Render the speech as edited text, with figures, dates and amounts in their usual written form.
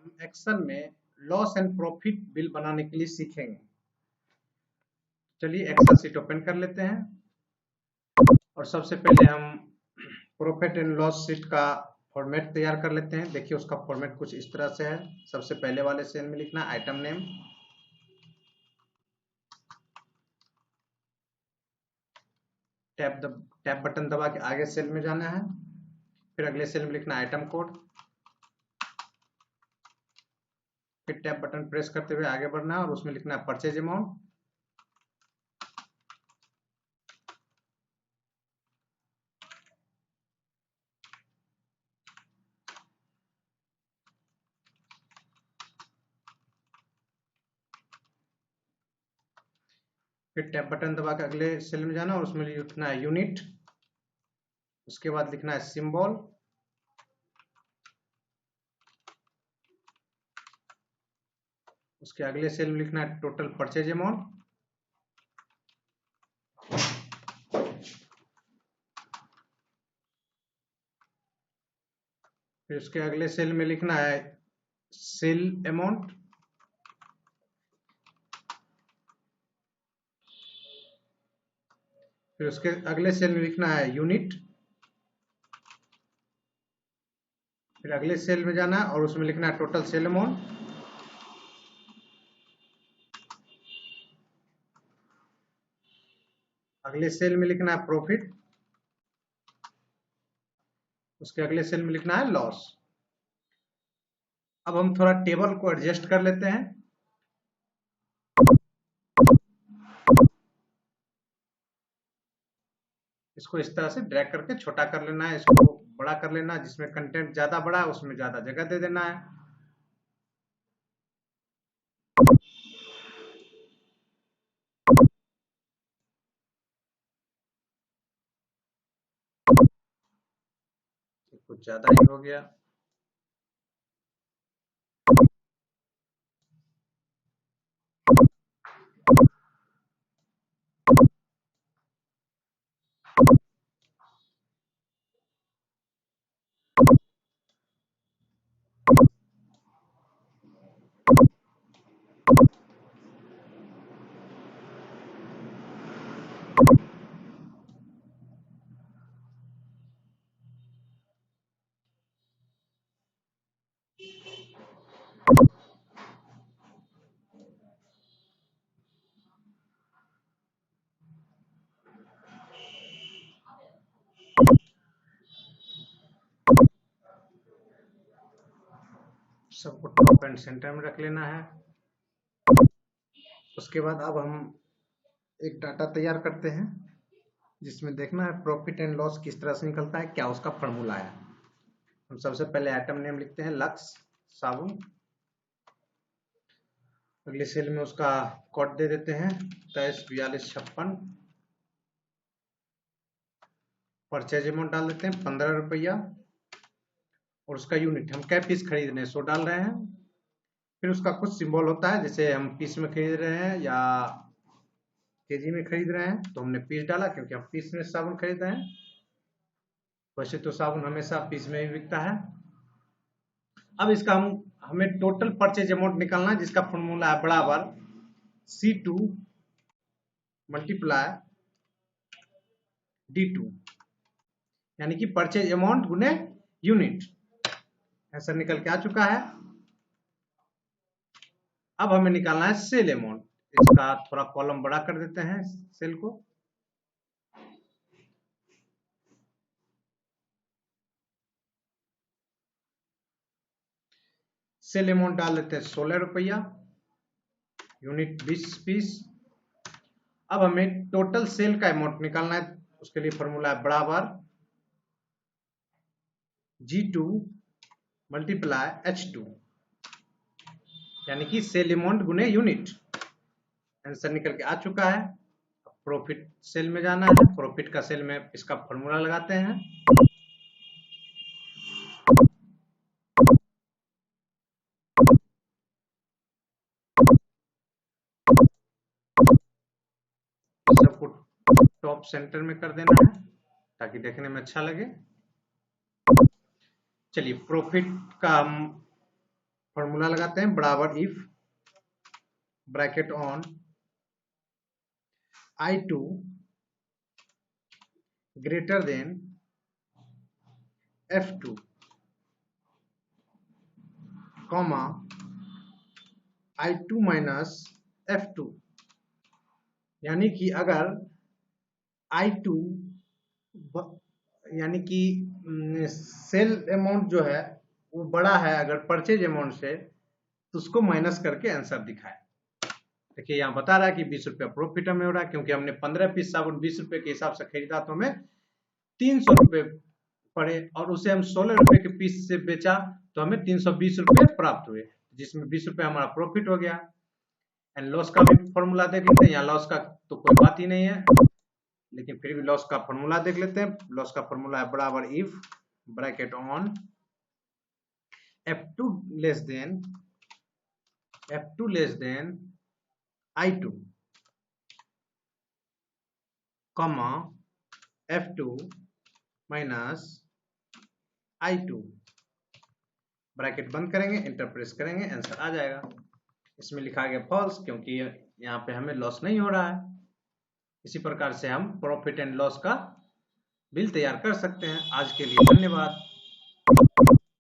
हम एक्सेल में loss and profit bill बनाने के लिए सीखेंगे। चलिए एक्सेल शीट ओपन कर लेते हैं और सबसे पहले हम प्रॉफिट एंड लॉस शीट का फॉर्मेट तैयार कर लेते हैं। देखिए उसका फॉर्मेट कुछ इस तरह से है। सबसे पहले वाले सेल में लिखना आइटम नेम, टैब बटन दबा के आगे सेल में जाना है, फिर अगले सेल में लिखना आइटम कोड, फिर टैब बटन प्रेस करते हुए आगे बढ़ना है और उसमें लिखना है परचेज अमाउंट। फिर टैब बटन दबा के अगले सेल में जाना और उसमें लिखना है यूनिट, उसके बाद लिखना है सिंबल, उसके अगले सेल में लिखना है टोटल परचेज अमाउंट, फिर उसके अगले सेल में लिखना है सेल अमाउंट, फिर उसके अगले सेल में लिखना है यूनिट, फिर अगले सेल में जाना है और उसमें लिखना है टोटल सेल अमाउंट, अगले सेल में लिखना है प्रॉफिट, उसके अगले सेल में लिखना है लॉस। अब हम थोड़ा टेबल को एडजस्ट कर लेते हैं। इसको इस तरह से ड्रैग करके छोटा कर लेना है, इसको बड़ा कर लेना है, जिसमें कंटेंट ज्यादा बड़ा है उसमें ज्यादा जगह दे देना है। कुछ ज्यादा ही हो गया। सबको टॉप एंड सेंटर में रख लेना है। उसके बाद अब हम एक डाटा तैयार करते हैं जिसमें देखना है प्रॉफिट एंड लॉस किस तरह से निकलता है, क्या उसका फॉर्मूला है। हम सबसे पहले आइटम नेम लिखते हैं लक्स साबुन, अगले सेल में उसका कोड दे देते हैं 234256, परचेज अमाउंट डाल देते हैं 15 रुपया और उसका यूनिट हम क्या पीस खरीद रहे हैं 100 डाल रहे हैं। फिर उसका कुछ सिंबल होता है, जैसे हम पीस में खरीद रहे हैं या केजी में खरीद रहे हैं तो हमने पीस डाला क्योंकि हम पीस में साबुन खरीद रहे हैं। वैसे तो साबुन हमेशा पीस में ही बिकता है। अब इसका हमें टोटल परचेज अमाउंट निकालना है जिसका फॉर्मूला है बराबर C2 मल्टीप्लाई D2, यानी कि परचेज अमाउंट गुने यूनिट। ऐसा निकल के आ चुका है। अब हमें निकालना है सेल अमाउंट। इसका थोड़ा कॉलम बड़ा कर देते हैं सेल को। सेल अमाउंट डाल देते हैं 16 रुपया, यूनिट 20 पीस। अब हमें टोटल सेल का अमाउंट निकालना है, उसके लिए फॉर्मूला है बराबर G2 मल्टीप्लाई H2, यानी कि सेल अमाउंट गुने यूनिट। आंसर निकल के आ चुका है। प्रॉफिट सेल में जाना है, प्रॉफिट का सेल में इसका फॉर्मूला लगाते हैं। सबको टॉप सेंटर में कर देना है ताकि देखने में अच्छा लगे। चलिए प्रॉफिट का हम फॉर्मूला लगाते हैं बराबर if bracket on I2 greater than F2 comma I2 minus F2, यानी कि अगर I2 यानी कि सेल अमाउंट जो है वो बड़ा है अगर परचेज अमाउंट से, तो उसको माइनस करके आंसर दिखाए। देखिए यहाँ बता रहा है कि 20 रुपया प्रॉफिट हमें हो रहा है, क्योंकि हमने 15 पीस साबुन 20 रुपए के हिसाब से खरीदा तो हमें 300 रुपए पड़े, और उसे हम 16 रुपए के पीस से बेचा तो हमें 320 रुपए प्राप्त हुए, जिसमें 20 रुपए हमारा प्रॉफिट हो गया। एंड लॉस का भी फॉर्मूला देख लेते हैं। यहाँ लॉस का तो कोई बात ही नहीं है, लेकिन फिर भी लॉस का फॉर्मूला देख लेते हैं। लॉस का फॉर्मूला है बराबर if bracket on F2 less than I2 comma F2 minus I2, bracket बंद करेंगे, एंटर प्रेस करेंगे, आंसर आ जाएगा। इसमें लिखा गया फॉल्स, क्योंकि यहाँ पे हमें लॉस नहीं हो रहा है। इसी प्रकार से हम प्रॉफिट एंड लॉस का बिल तैयार कर सकते हैं। आज के लिए धन्यवाद।